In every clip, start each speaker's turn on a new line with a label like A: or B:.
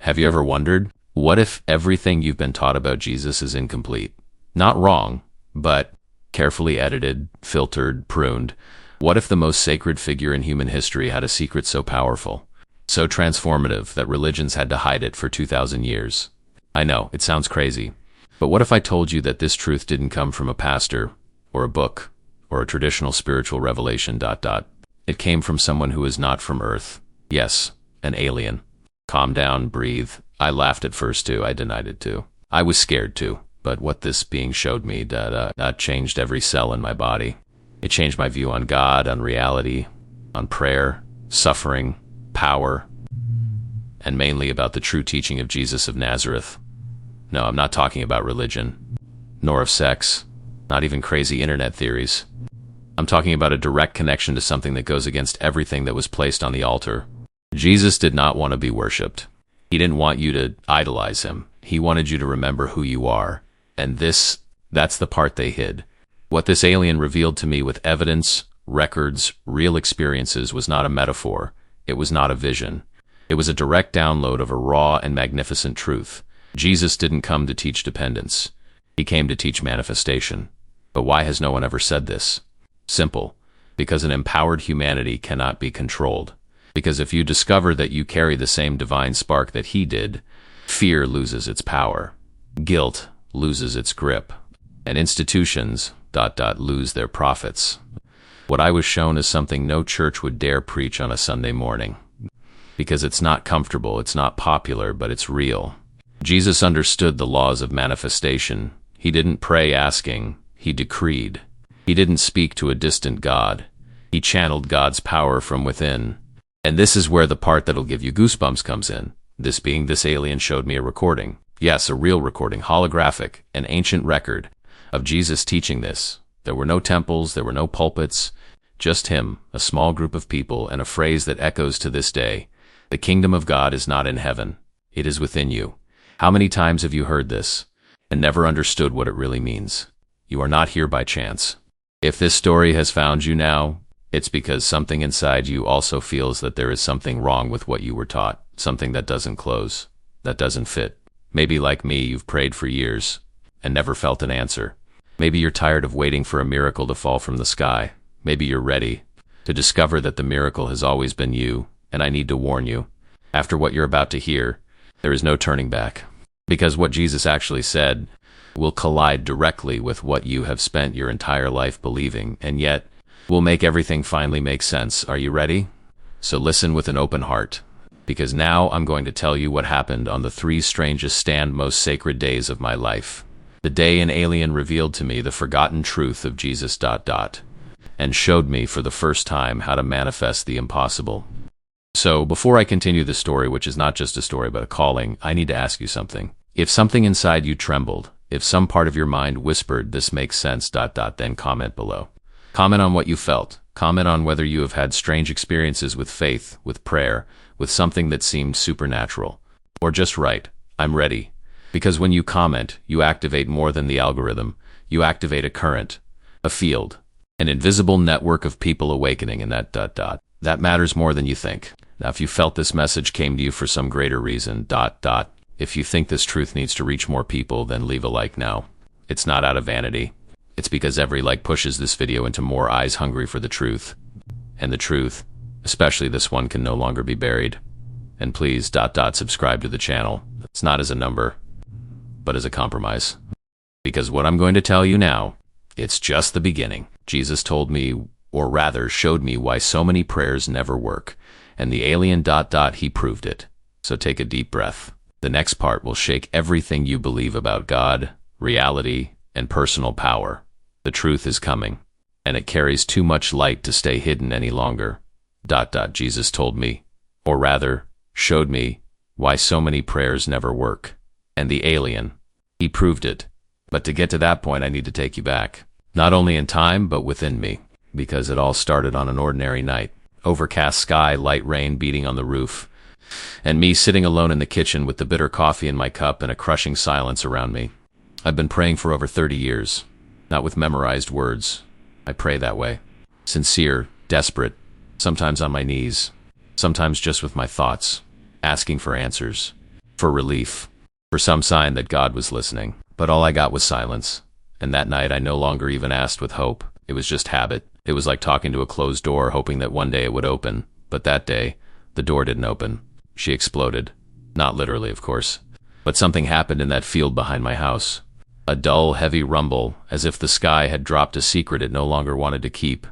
A: Have you ever wondered, what if everything you've been taught about Jesus is incomplete? Not wrong, but carefully edited, filtered, pruned. What if the most sacred figure in human history had a secret so powerful, so transformative that religions had to hide it for 2,000 years? I know, it sounds crazy, but what if I told you that this truth didn't come from a pastor, or a book, or a traditional spiritual revelation, ... It came from someone who is not from Earth. Yes, an alien. Calm down, breathe. I laughed at first too, I denied it too. I was scared too, but what this being showed me, that changed every cell in my body. It changed my view on God, on reality, on prayer, suffering, power, and mainly about the true teaching of Jesus of Nazareth. No, I'm not talking about religion, nor of sex, not even crazy internet theories. I'm talking about a direct connection to something that goes against everything that was placed on the altar. Jesus did not want to be worshipped. He didn't want you to idolize him. He wanted you to remember who you are. And that's the part they hid. What this alien revealed to me with evidence, records, real experiences was not a metaphor. It was not a vision. It was a direct download of a raw and magnificent truth. Jesus didn't come to teach dependence. He came to teach manifestation. But why has no one ever said this? Simple. Because an empowered humanity cannot be controlled. Because if you discover that you carry the same divine spark that he did, fear loses its power. Guilt loses its grip. And institutions ... lose their profits. What I was shown is something no church would dare preach on a Sunday morning. Because it's not comfortable, it's not popular, but it's real. Jesus understood the laws of manifestation. He didn't pray asking, he decreed. He didn't speak to a distant God. He channeled God's power from within. And this is where the part that'll give you goosebumps comes in. This alien showed me a recording. Yes, a real recording, holographic, an ancient record of Jesus teaching this. There were no temples, there were no pulpits, just him, a small group of people, and a phrase that echoes to this day. The kingdom of God is not in heaven. It is within you. How many times have you heard this and never understood what it really means? You are not here by chance. If this story has found you now, it's because something inside you also feels that there is something wrong with what you were taught, something that doesn't close, that doesn't fit. Maybe like me, you've prayed for years and never felt an answer. Maybe you're tired of waiting for a miracle to fall from the sky. Maybe you're ready to discover that the miracle has always been you, and I need to warn you. After what you're about to hear, there is no turning back. Because what Jesus actually said will collide directly with what you have spent your entire life believing, and yet will make everything finally make sense. Are you ready? So listen with an open heart, because now I'm going to tell you what happened on the 3 strangest and most sacred days of my life. The day an alien revealed to me the forgotten truth of Jesus ... and showed me for the first time how to manifest the impossible. So before I continue the story, which is not just a story but a calling, I need to ask you something. If something inside you trembled, if some part of your mind whispered, "This makes sense ... then comment below. Comment on what you felt. Comment on whether you have had strange experiences with faith, with prayer, with something that seemed supernatural. Or just right. I'm ready. Because when you comment, you activate more than the algorithm. You activate a current, a field, an invisible network of people awakening, and that matters more than you think. Now, if you felt this message came to you for some greater reason, ... if you think this truth needs to reach more people, then leave a like now. It's not out of vanity. It's because every like pushes this video into more eyes hungry for the truth. And the truth, especially this one, can no longer be buried. And please ... subscribe to the channel. It's not as a number, but as a compromise. Because what I'm going to tell you now, it's just the beginning. Jesus told me, or rather showed me, why so many prayers never work. And the alien ... he proved it. So take a deep breath. The next part will shake everything you believe about God, reality, and personal power. The truth is coming, and it carries too much light to stay hidden any longer. ... Jesus told me, or rather, showed me, why so many prayers never work. And the alien, he proved it. But to get to that point, I need to take you back. Not only in time, but within me. Because it all started on an ordinary night. Overcast sky, light rain beating on the roof, and me sitting alone in the kitchen with the bitter coffee in my cup and a crushing silence around me. I've been praying for over 30 years, not with memorized words. I pray that way. Sincere, desperate, sometimes on my knees, sometimes just with my thoughts, asking for answers. for relief, for some sign that God was listening. But all I got was silence. And that night I no longer even asked with hope. It was just habit. It was like talking to a closed door, hoping that one day it would open. But that day, the door didn't open. She exploded. Not literally, of course. But something happened in that field behind my house. A dull, heavy rumble, as if the sky had dropped a secret it no longer wanted to keep.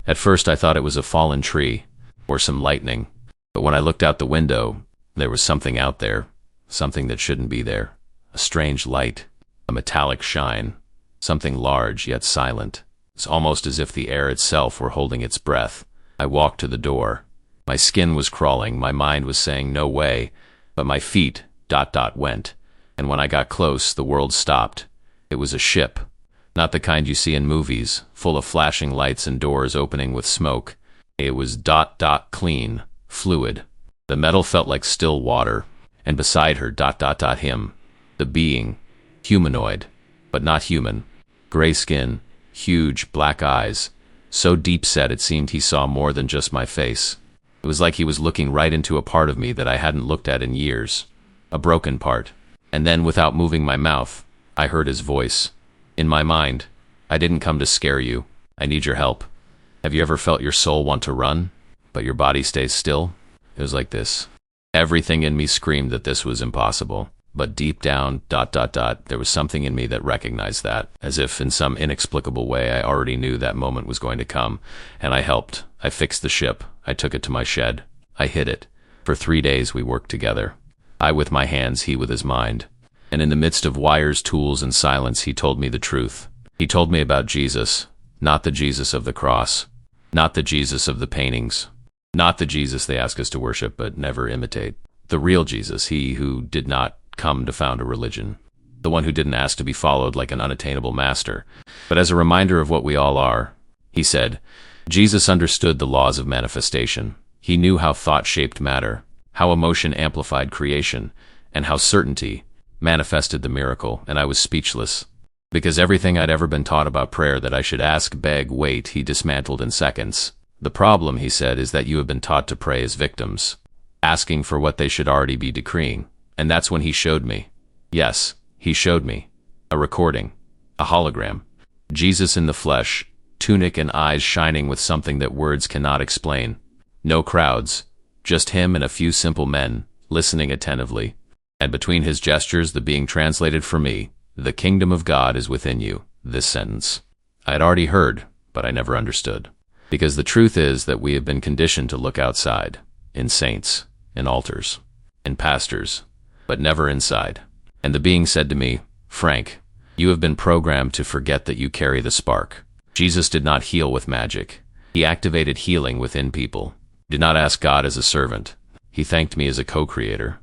A: At first I thought it was a fallen tree, or some lightning. But when I looked out the window, there was something out there. Something that shouldn't be there. A strange light. A metallic shine. Something large yet silent. It's almost as if the air itself were holding its breath. I walked to the door. My skin was crawling, my mind was saying no way, but my feet went. And when I got close, the world stopped. It was a ship. Not the kind you see in movies, full of flashing lights and doors opening with smoke. It was clean, fluid. The metal felt like still water, and beside her him. The being, humanoid, but not human. Gray skin, huge black eyes, so deep-set it seemed he saw more than just my face. It was like he was looking right into a part of me that I hadn't looked at in years. A broken part. And then, without moving my mouth, I heard his voice. In my mind, I didn't come to scare you. I need your help. Have you ever felt your soul want to run, but your body stays still? It was like this. Everything in me screamed that this was impossible. But deep down, there was something in me that recognized that, as if in some inexplicable way I already knew that moment was going to come. And I helped. I fixed the ship. I took it to my shed. I hid it. For 3 days we worked together. I with my hands, he with his mind. And in the midst of wires, tools, and silence, he told me the truth. He told me about Jesus, not the Jesus of the cross, not the Jesus of the paintings, not the Jesus they ask us to worship but never imitate. The real Jesus, he who did not come to found a religion, the one who didn't ask to be followed like an unattainable master, but as a reminder of what we all are. He said, Jesus understood the laws of manifestation. He knew how thought shaped matter, how emotion amplified creation, and how certainty manifested the miracle, and I was speechless. Because everything I'd ever been taught about prayer that I should ask, beg, wait, he dismantled in seconds. The problem, he said, is that you have been taught to pray as victims, asking for what they should already be decreeing. And that's when he showed me. Yes, he showed me. A recording. A hologram. Jesus in the flesh, tunic and eyes shining with something that words cannot explain. No crowds, just him and a few simple men, listening attentively. And between his gestures, the being translated for me, the kingdom of God is within you, this sentence. I had already heard, but I never understood. Because the truth is that we have been conditioned to look outside, in saints, in altars, in pastors, but never inside. And the being said to me, Frank, you have been programmed to forget that you carry the spark. Jesus did not heal with magic. He activated healing within people. He did not ask God as a servant. He thanked me as a co-creator.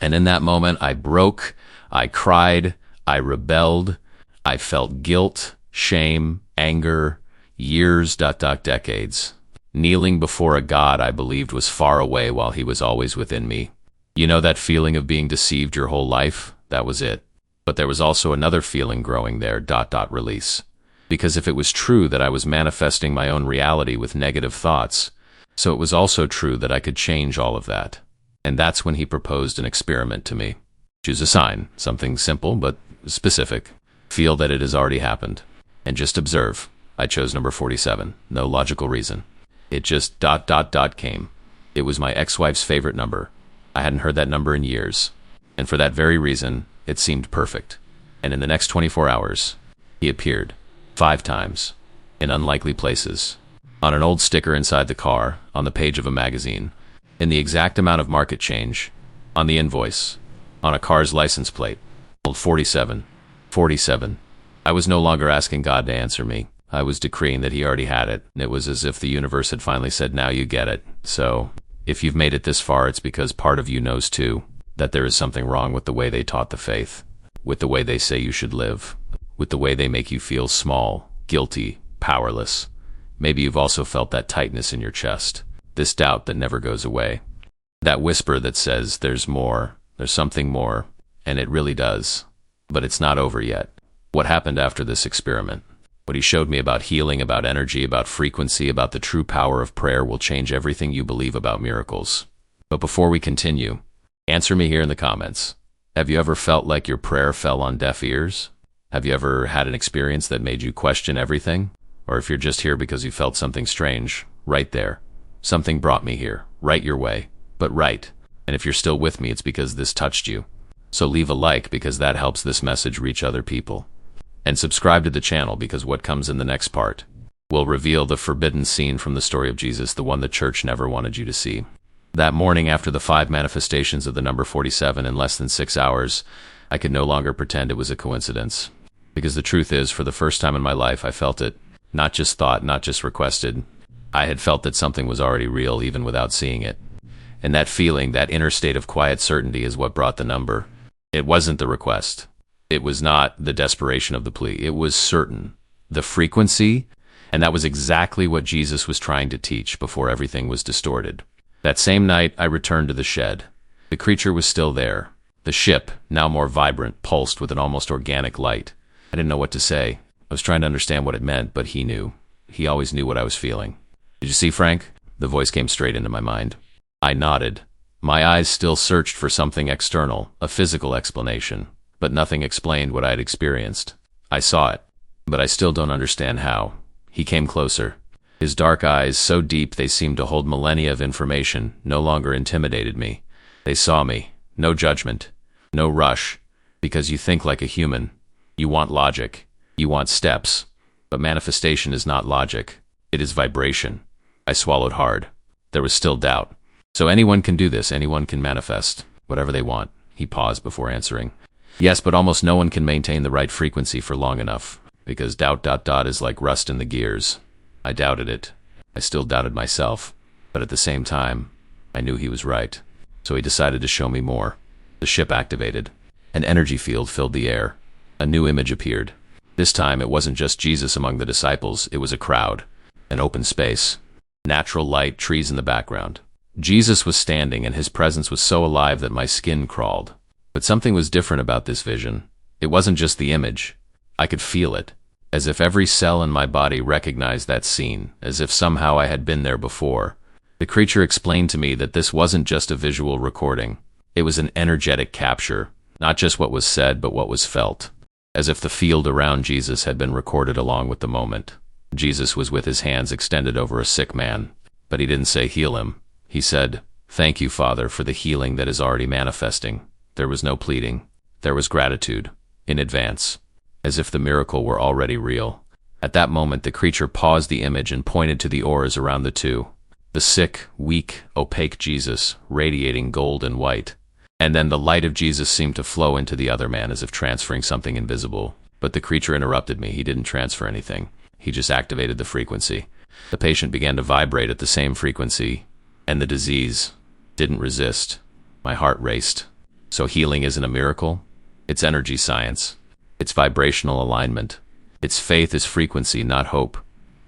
A: And in that moment, I broke, I cried, I rebelled, I felt guilt, shame, anger, years, decades. Kneeling before a God I believed was far away while he was always within me. You know that feeling of being deceived your whole life? That was it. But there was also another feeling growing there, release. Because if it was true that I was manifesting my own reality with negative thoughts, so it was also true that I could change all of that. And that's when he proposed an experiment to me. Choose a sign, something simple but specific. Feel that it has already happened. And just observe. I chose number 47. No logical reason. It just came. It was my ex-wife's favorite number. I hadn't heard that number in years. And for that very reason, it seemed perfect. And in the next 24 hours, he appeared 5 times, in unlikely places, on an old sticker inside the car, on the page of a magazine, in the exact amount of market change, on the invoice, on a car's license plate, 47. I was no longer asking God to answer me. I was decreeing that he already had it. It was as if the universe had finally said, now you get it. So, if you've made it this far, it's because part of you knows too that there is something wrong with the way they taught the faith, with the way they say you should live, with the way they make you feel small, guilty, powerless. Maybe you've also felt that tightness in your chest, this doubt that never goes away, that whisper that says there's more, there's something more, and it really does. But it's not over yet. What happened after this experiment? What he showed me about healing, about energy, about frequency, about the true power of prayer will change everything you believe about miracles. But before we continue, answer me here in the comments. Have you ever felt like your prayer fell on deaf ears? Have you ever had an experience that made you question everything? Or if you're just here because you felt something strange, right there. Something brought me here, right your way, but right. And if you're still with me, it's because this touched you. So leave a like because that helps this message reach other people. And subscribe to the channel because what comes in the next part will reveal the forbidden scene from the story of Jesus, the one the church never wanted you to see. That morning after the 5 manifestations of the number 47 in less than 6 hours, I could no longer pretend it was a coincidence. Because the truth is, for the first time in my life, I felt it. Not just thought, not just requested. I had felt that something was already real even without seeing it. And that feeling, that inner state of quiet certainty is what brought the number. It wasn't the request. It was not the desperation of the plea. It was certain. The frequency, and that was exactly what Jesus was trying to teach before everything was distorted. That same night, I returned to the shed. The creature was still there. The ship, now more vibrant, pulsed with an almost organic light. I didn't know what to say. I was trying to understand what it meant, but he knew. He always knew what I was feeling. Did you see, Frank? The voice came straight into my mind. I nodded. My eyes still searched for something external, a physical explanation, but nothing explained what I had experienced. I saw it, but I still don't understand how. He came closer. His dark eyes, so deep they seemed to hold millennia of information, no longer intimidated me. They saw me. No judgment. No rush. Because you think like a human. You want logic. You want steps. But manifestation is not logic. It is vibration. I swallowed hard. There was still doubt. So anyone can do this. Anyone can manifest. Whatever they want. He paused before answering. Yes, but almost no one can maintain the right frequency for long enough. Because doubt is like rust in the gears. I doubted it. I still doubted myself. But at the same time, I knew he was right. So he decided to show me more. The ship activated. An energy field filled the air. A new image appeared. This time it wasn't just Jesus among the disciples, it was a crowd. An open space. Natural light, trees in the background. Jesus was standing and his presence was so alive that my skin crawled. But something was different about this vision. It wasn't just the image. I could feel it. As if every cell in my body recognized that scene, as if somehow I had been there before. The creature explained to me that this wasn't just a visual recording. It was an energetic capture, not just what was said, but what was felt. As if the field around Jesus had been recorded along with the moment. Jesus was with his hands extended over a sick man, but he didn't say heal him. He said, "Thank you, Father, for the healing that is already manifesting." There was no pleading. There was gratitude, in advance, as if the miracle were already real. At that moment, the creature paused the image and pointed to the oars around the two. The sick, weak, opaque Jesus, radiating gold and white. And then the light of Jesus seemed to flow into the other man as if transferring something invisible. But the creature interrupted me. He didn't transfer anything. He just activated the frequency. The patient began to vibrate at the same frequency, and the disease didn't resist. My heart raced. So healing isn't a miracle? It's energy science. It's vibrational alignment. Its faith is frequency, not hope.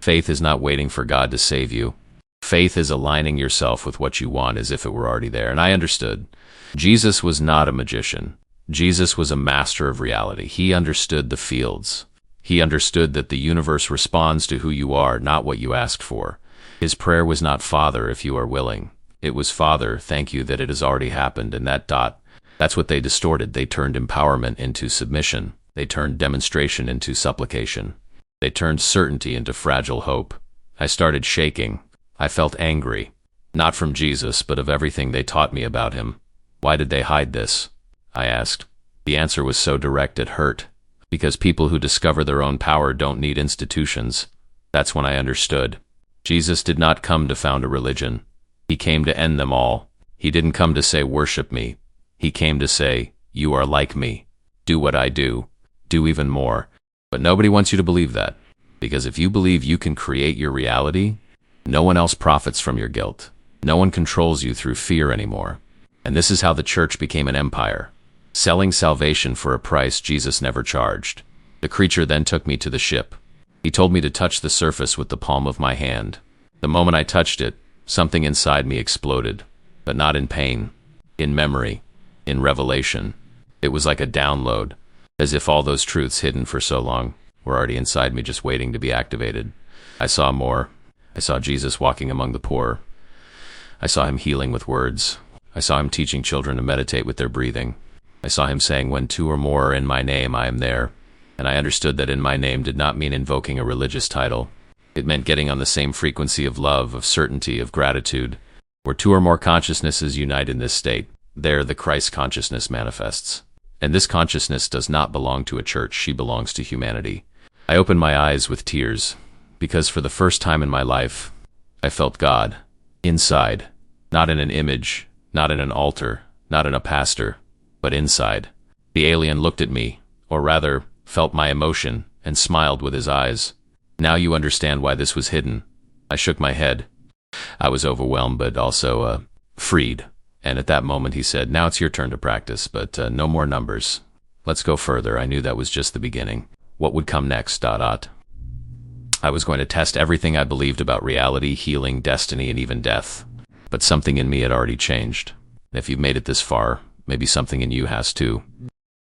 A: Faith is not waiting for God to save you. Faith is aligning yourself with what you want as if it were already there. And I understood. Jesus was not a magician. Jesus was a master of reality. He understood the fields. He understood that the universe responds to who you are, not what you ask for. His prayer was not, "Father, if you are willing." It was, "Father, thank you that it has already happened." And that's what they distorted. They turned empowerment into submission. They turned demonstration into supplication. They turned certainty into fragile hope. I started shaking. I felt angry. Not from Jesus, but of everything they taught me about him. Why did they hide this? I asked. The answer was so direct it hurt. Because people who discover their own power don't need institutions. That's when I understood. Jesus did not come to found a religion. He came to end them all. He didn't come to say, "Worship me." He came to say, "You are like me. Do what I do. Do even more." But nobody wants you to believe that. Because if you believe you can create your reality, no one else profits from your guilt. No one controls you through fear anymore. And this is how the church became an empire, selling salvation for a price Jesus never charged. The creature then took me to the ship. He told me to touch the surface with the palm of my hand. The moment I touched it, something inside me exploded, but not in pain, in memory, in revelation. It was like a download, as if all those truths hidden for so long were already inside me, just waiting to be activated. I saw more. I saw Jesus walking among the poor. I saw him healing with words. I saw him teaching children to meditate with their breathing. I saw him saying, "When two or more are in my name, I am there." And I understood that in my name did not mean invoking a religious title. It meant getting on the same frequency of love, of certainty, of gratitude. Where two or more consciousnesses unite in this state, there the Christ consciousness manifests. And this consciousness does not belong to a church, she belongs to humanity. I opened my eyes with tears, because for the first time in my life, I felt God, inside, not in an image, not in an altar, not in a pastor, but inside. The alien looked at me, or rather, felt my emotion, and smiled with his eyes. "Now you understand why this was hidden." I shook my head. I was overwhelmed, but also, freed. And at that moment he said, "Now it's your turn to practice, but no more numbers. Let's go further." I knew that was just the beginning. What would come next, ... I was going to test everything I believed about reality, healing, destiny, and even death. But something in me had already changed. If you've made it this far, maybe something in you has too.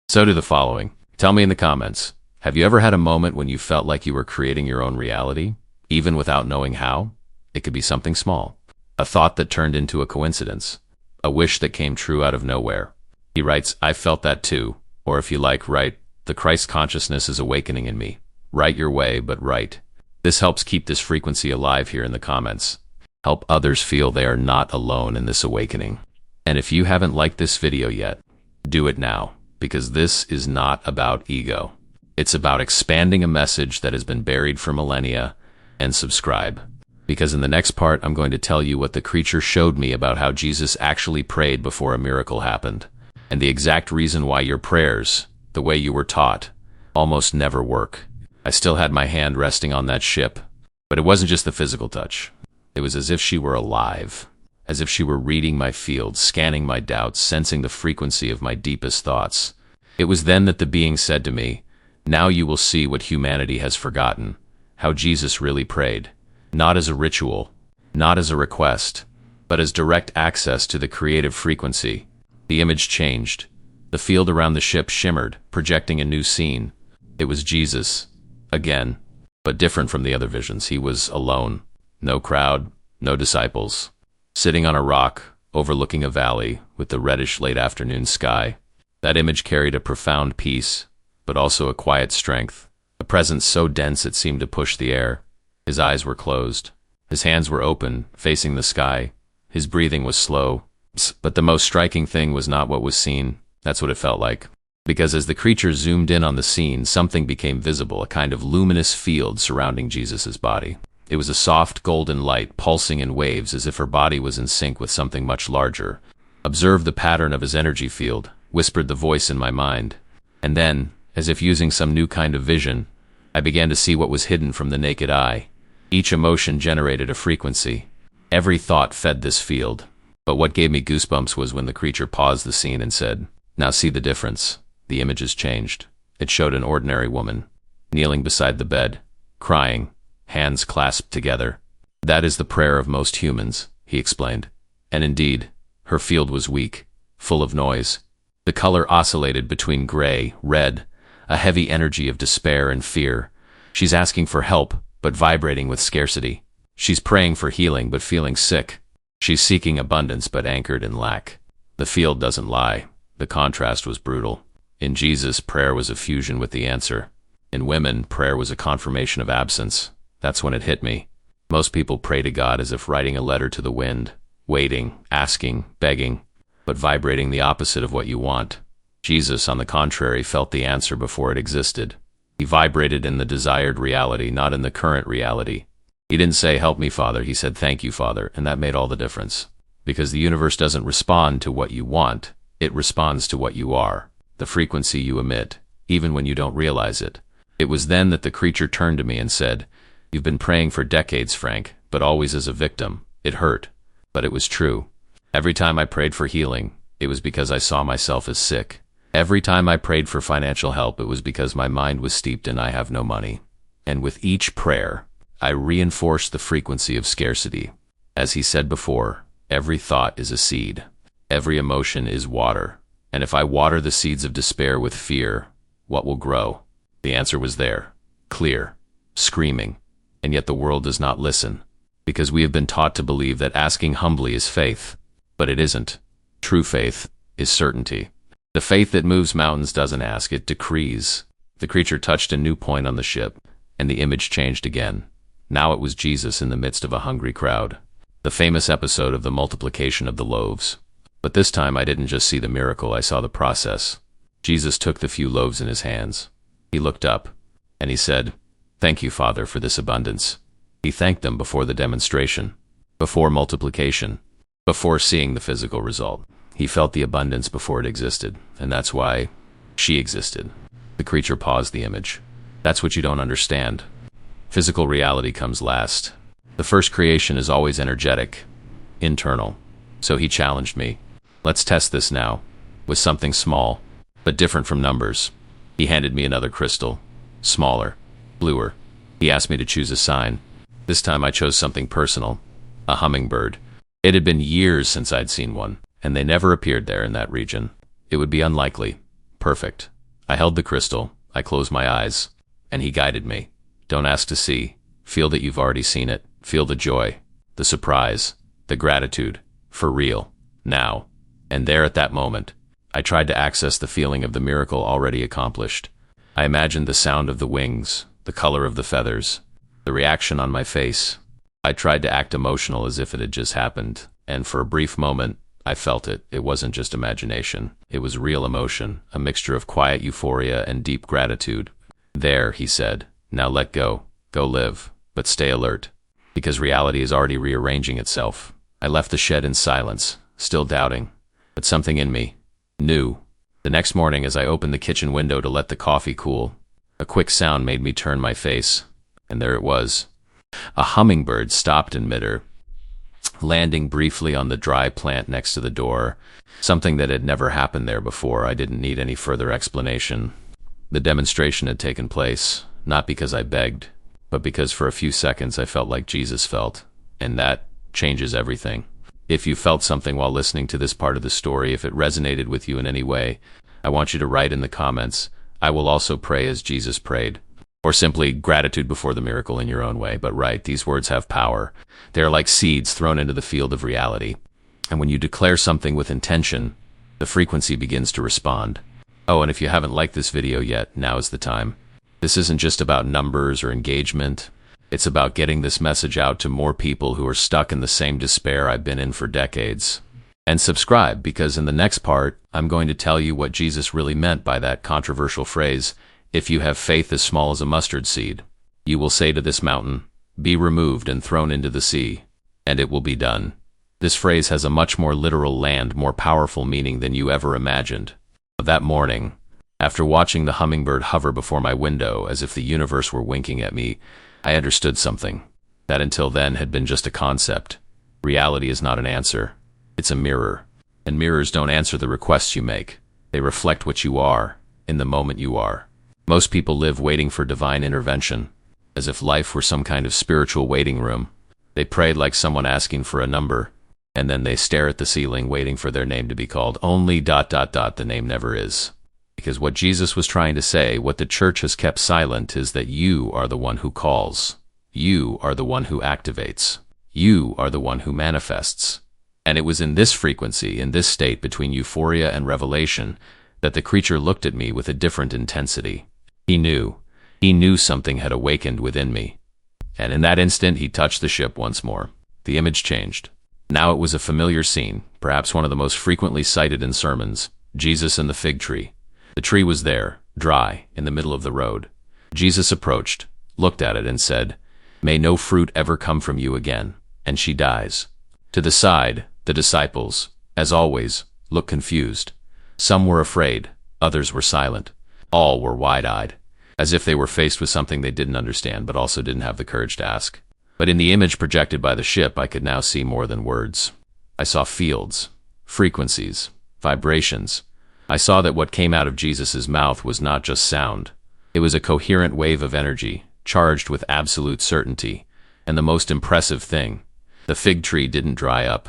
A: So do the following. Tell me in the comments, have you ever had a moment when you felt like you were creating your own reality, even without knowing how? It could be something small. A thought that turned into a coincidence. A wish that came true out of nowhere. He writes, "I felt that too." Or if you like, write, "The Christ consciousness is awakening in me." Write your way, but write. This helps keep this frequency alive here in the comments. Help others feel they are not alone in this awakening. And if you haven't liked this video yet, do it now, because this is not about ego. It's about expanding a message that has been buried for millennia, and subscribe. Because in the next part, I'm going to tell you what the creature showed me about how Jesus actually prayed before a miracle happened, and the exact reason why your prayers, the way you were taught, almost never work. I still had my hand resting on that ship, but it wasn't just the physical touch. It was as if she were alive, as if she were reading my field, scanning my doubts, sensing the frequency of my deepest thoughts. It was then that the being said to me, "Now you will see what humanity has forgotten, how Jesus really prayed, not as a ritual, not as a request, but as direct access to the creative frequency." The image changed. The field around the ship shimmered, projecting a new scene. It was Jesus, again, but different from the other visions. He was alone. No crowd, no disciples. Sitting on a rock, overlooking a valley, with the reddish late afternoon sky. That image carried a profound peace, but also a quiet strength. A presence so dense it seemed to push the air. His eyes were closed. His hands were open, facing the sky. His breathing was slow. But the most striking thing was not what was seen. That's what it felt like. Because as the creature zoomed in on the scene, something became visible, a kind of luminous field surrounding Jesus' body. It was a soft golden light pulsing in waves as if her body was in sync with something much larger. "Observe the pattern of his energy field," whispered the voice in my mind. And then, as if using some new kind of vision, I began to see what was hidden from the naked eye. Each emotion generated a frequency. Every thought fed this field. But what gave me goosebumps was when the creature paused the scene and said, "Now see the difference." The images changed. It showed an ordinary woman, kneeling beside the bed, crying, hands clasped together. "That is the prayer of most humans," he explained. And indeed, her field was weak, full of noise. The color oscillated between gray, red, a heavy energy of despair and fear. She's asking for help, but vibrating with scarcity. She's praying for healing, but feeling sick. She's seeking abundance, but anchored in lack. The field doesn't lie. The contrast was brutal. In Jesus, prayer was a fusion with the answer. In women, prayer was a confirmation of absence. That's when it hit me. Most people pray to God as if writing a letter to the wind, waiting, asking, begging, but vibrating the opposite of what you want. Jesus, on the contrary, felt the answer before it existed. He vibrated in the desired reality, not in the current reality. He didn't say, "Help me, Father." He said, "Thank you, Father," and that made all the difference. Because the universe doesn't respond to what you want, it responds to what you are, the frequency you emit, even when you don't realize it. It was then that the creature turned to me and said, "You've been praying for decades, Frank, but always as a victim." It hurt, but it was true. Every time I prayed for healing, it was because I saw myself as sick. Every time I prayed for financial help, it was because my mind was steeped in "I have no money." And with each prayer, I reinforced the frequency of scarcity. As he said before, every thought is a seed. Every emotion is water. And if I water the seeds of despair with fear, what will grow? The answer was there, clear, screaming. And yet the world does not listen, because we have been taught to believe that asking humbly is faith. But it isn't. True faith is certainty. The faith that moves mountains doesn't ask, it decrees. The creature touched a new point on the ship, and the image changed again. Now it was Jesus in the midst of a hungry crowd. The famous episode of the multiplication of the loaves. But this time I didn't just see the miracle, I saw the process. Jesus took the few loaves in his hands. He looked up, and he said, "Thank you, Father, for this abundance." He thanked them before the demonstration, before multiplication, before seeing the physical result. He felt the abundance before it existed, and that's why she existed. The creature paused the image. That's what you don't understand. Physical reality comes last. The first creation is always energetic, internal. So he challenged me. Let's test this now, with something small, but different from numbers. He handed me another crystal, smaller, bluer. He asked me to choose a sign. This time I chose something personal, a hummingbird. It had been years since I'd seen one, and they never appeared there in that region. It would be unlikely. Perfect. I held the crystal, I closed my eyes, and he guided me. Don't ask to see. Feel that you've already seen it. Feel the joy, the surprise, the gratitude. For real. Now. And there at that moment, I tried to access the feeling of the miracle already accomplished. I imagined the sound of the wings, the color of the feathers, the reaction on my face. I tried to act emotional as if it had just happened, and for a brief moment, I felt it. It wasn't just imagination. It was real emotion, a mixture of quiet euphoria and deep gratitude. There, he said, now let go. Go live, but stay alert, because reality is already rearranging itself. I left the shed in silence, still doubting, but something in me knew. The next morning, as I opened the kitchen window to let the coffee cool, a quick sound made me turn my face, and there it was. A hummingbird stopped in midair, landing briefly on the dry plant next to the door, something that had never happened there before. I didn't need any further explanation. The demonstration had taken place, not because I begged, but because for a few seconds I felt like Jesus felt, and that changes everything. If you felt something while listening to this part of the story, if it resonated with you in any way, I want you to write in the comments, "I will also pray as Jesus prayed," or simply gratitude before the miracle in your own way. But write, these words have power. They are like seeds thrown into the field of reality. And when you declare something with intention, the frequency begins to respond. Oh, and if you haven't liked this video yet, now is the time. This isn't just about numbers or engagement. It's about getting this message out to more people who are stuck in the same despair I've been in for decades. And subscribe, because in the next part, I'm going to tell you what Jesus really meant by that controversial phrase, "If you have faith as small as a mustard seed, you will say to this mountain, be removed and thrown into the sea, and it will be done." This phrase has a much more literal and more powerful meaning than you ever imagined. That morning, after watching the hummingbird hover before my window as if the universe were winking at me, I understood something that until then had been just a concept. Reality is not an answer. It's a mirror. And mirrors don't answer the requests you make. They reflect what you are, in the moment you are. Most people live waiting for divine intervention, as if life were some kind of spiritual waiting room. They pray like someone asking for a number, and then they stare at the ceiling waiting for their name to be called. Only ... the name never is. Because what Jesus was trying to say, what the church has kept silent, is that you are the one who calls. You are the one who activates. You are the one who manifests. And it was in this frequency, in this state between euphoria and revelation, that the creature looked at me with a different intensity. He knew something had awakened within me. And in that instant, he touched the ship once more. The image changed. Now it was a familiar scene, perhaps one of the most frequently cited in sermons, Jesus and the fig tree. The tree was there, dry, in the middle of the road. Jesus approached, looked at it, and said, "May no fruit ever come from you again." And she dies. To the side, the disciples, as always, looked confused. Some were afraid, others were silent. All were wide-eyed, as if they were faced with something they didn't understand, but also didn't have the courage to ask. But in the image projected by the ship, I could now see more than words. I saw fields, frequencies, vibrations. I saw that what came out of Jesus' mouth was not just sound. It was a coherent wave of energy, charged with absolute certainty. And the most impressive thing, the fig tree didn't dry up.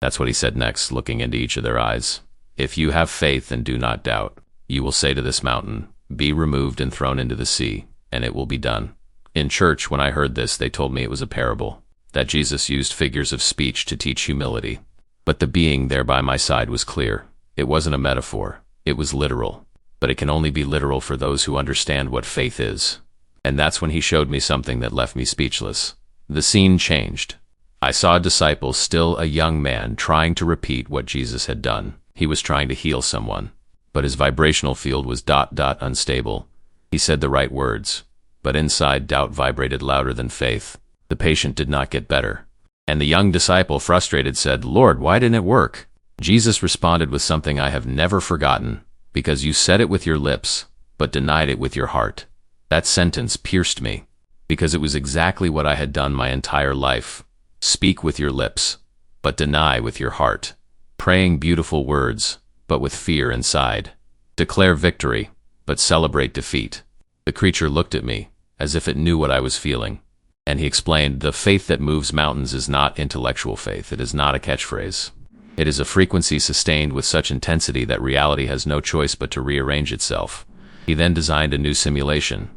A: That's what he said next, looking into each of their eyes. "If you have faith and do not doubt, you will say to this mountain, be removed and thrown into the sea, and it will be done." In church, when I heard this, they told me it was a parable, that Jesus used figures of speech to teach humility. But the being there by my side was clear. It wasn't a metaphor. It was literal. But it can only be literal for those who understand what faith is. And that's when he showed me something that left me speechless. The scene changed. I saw a disciple, still a young man, trying to repeat what Jesus had done. He was trying to heal someone, but his vibrational field was unstable. He said the right words, but inside doubt vibrated louder than faith. The patient did not get better. And the young disciple, frustrated, said, "Lord, why didn't it work?" Jesus responded with something I have never forgotten. "Because you said it with your lips, but denied it with your heart." That sentence pierced me, because it was exactly what I had done my entire life. Speak with your lips, but deny with your heart. Praying beautiful words, but with fear inside. Declare victory, but celebrate defeat. The creature looked at me, as if it knew what I was feeling. And he explained, the faith that moves mountains is not intellectual faith. It is not a catchphrase. It is a frequency sustained with such intensity that reality has no choice but to rearrange itself. He then designed a new simulation.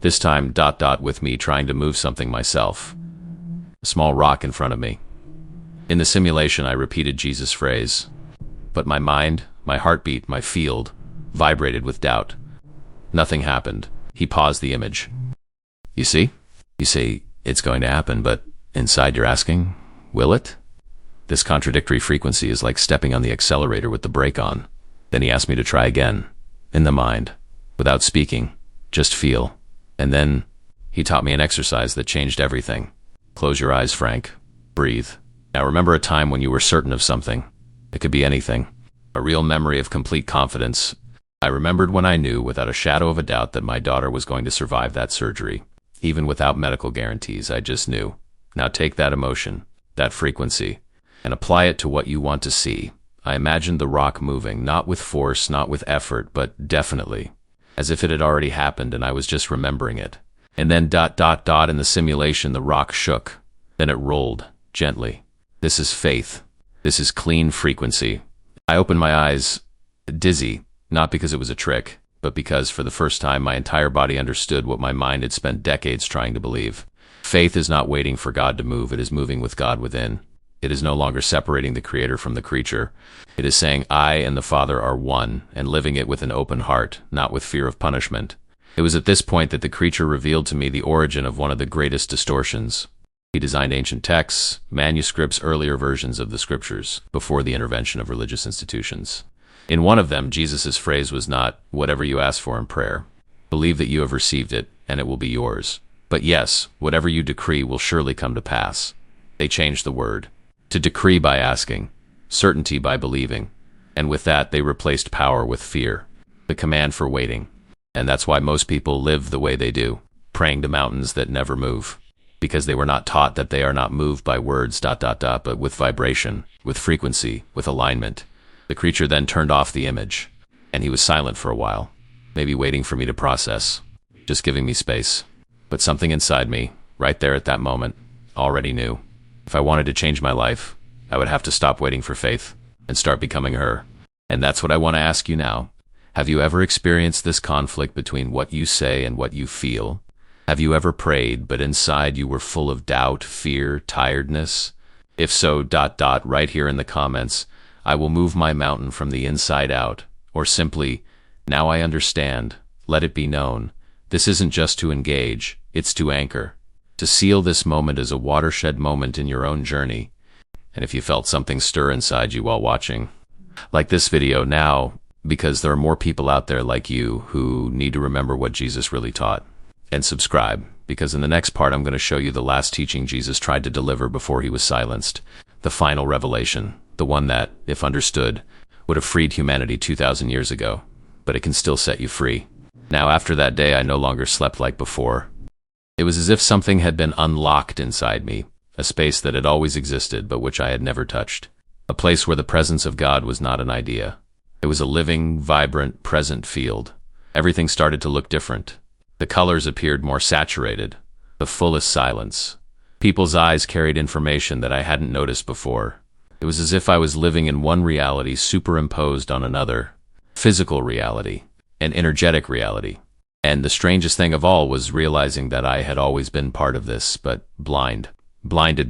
A: This time, with me trying to move something myself. A small rock in front of me. In the simulation, I repeated Jesus' phrase. But my mind, my heartbeat, my field, vibrated with doubt. Nothing happened. He paused the image. You see? You say, it's going to happen, but inside you're asking, will it? This contradictory frequency is like stepping on the accelerator with the brake on. Then he asked me to try again, in the mind, without speaking, just feel. And then he taught me an exercise that changed everything. Close your eyes, Frank. Breathe. Now remember a time when you were certain of something. It could be anything. A real memory of complete confidence. I remembered when I knew, without a shadow of a doubt, that my daughter was going to survive that surgery. Even without medical guarantees, I just knew. Now take that emotion, that frequency, and apply it to what you want to see. I imagined the rock moving, not with force, not with effort, but definitely, as if it had already happened and I was just remembering it. And then in the simulation, the rock shook. Then it rolled, gently. This is faith. This is clean frequency. I opened my eyes, dizzy, not because it was a trick, but because for the first time my entire body understood what my mind had spent decades trying to believe. Faith is not waiting for God to move, it is moving with God within. It is no longer separating the creator from the creature. It is saying, I and the Father are one, and living it with an open heart, not with fear of punishment. It was at this point that the creature revealed to me the origin of one of the greatest distortions. He designed ancient texts, manuscripts, earlier versions of the scriptures, before the intervention of religious institutions. In one of them, Jesus' phrase was not, whatever you ask for in prayer. Believe that you have received it, and it will be yours. But yes, whatever you decree will surely come to pass. They changed the word. To decree by asking, certainty by believing. And with that, they replaced power with fear. The command for waiting. And that's why most people live the way they do, praying to mountains that never move. Because they were not taught that they are not moved by words, but with vibration, with frequency, with alignment. The creature then turned off the image, and he was silent for a while, maybe waiting for me to process, just giving me space. But something inside me, right there at that moment, already knew. If I wanted to change my life, I would have to stop waiting for faith and start becoming her. And that's what I want to ask you now. Have you ever experienced this conflict between what you say and what you feel? Have you ever prayed, but inside you were full of doubt, fear, tiredness? If so, right here in the comments, I will move my mountain from the inside out. Or simply, now I understand, let it be known. This isn't just to engage, it's to anchor. To seal this moment as a watershed moment in your own journey. And if you felt something stir inside you while watching, like this video now, because there are more people out there like you who need to remember what Jesus really taught. And subscribe, because in the next part I'm going to show you the last teaching Jesus tried to deliver before he was silenced. The final revelation, the one that, if understood, would have freed humanity 2,000 years ago. But it can still set you free. Now after that day I no longer slept like before. It was as if something had been unlocked inside me, a space that had always existed but which I had never touched. A place where the presence of God was not an idea. It was a living, vibrant, present field. Everything started to look different. The colors appeared more saturated, the fullest silence. People's eyes carried information that I hadn't noticed before. It was as if I was living in one reality superimposed on another. Physical reality, and energetic reality. And the strangest thing of all was realizing that I had always been part of this, but blinded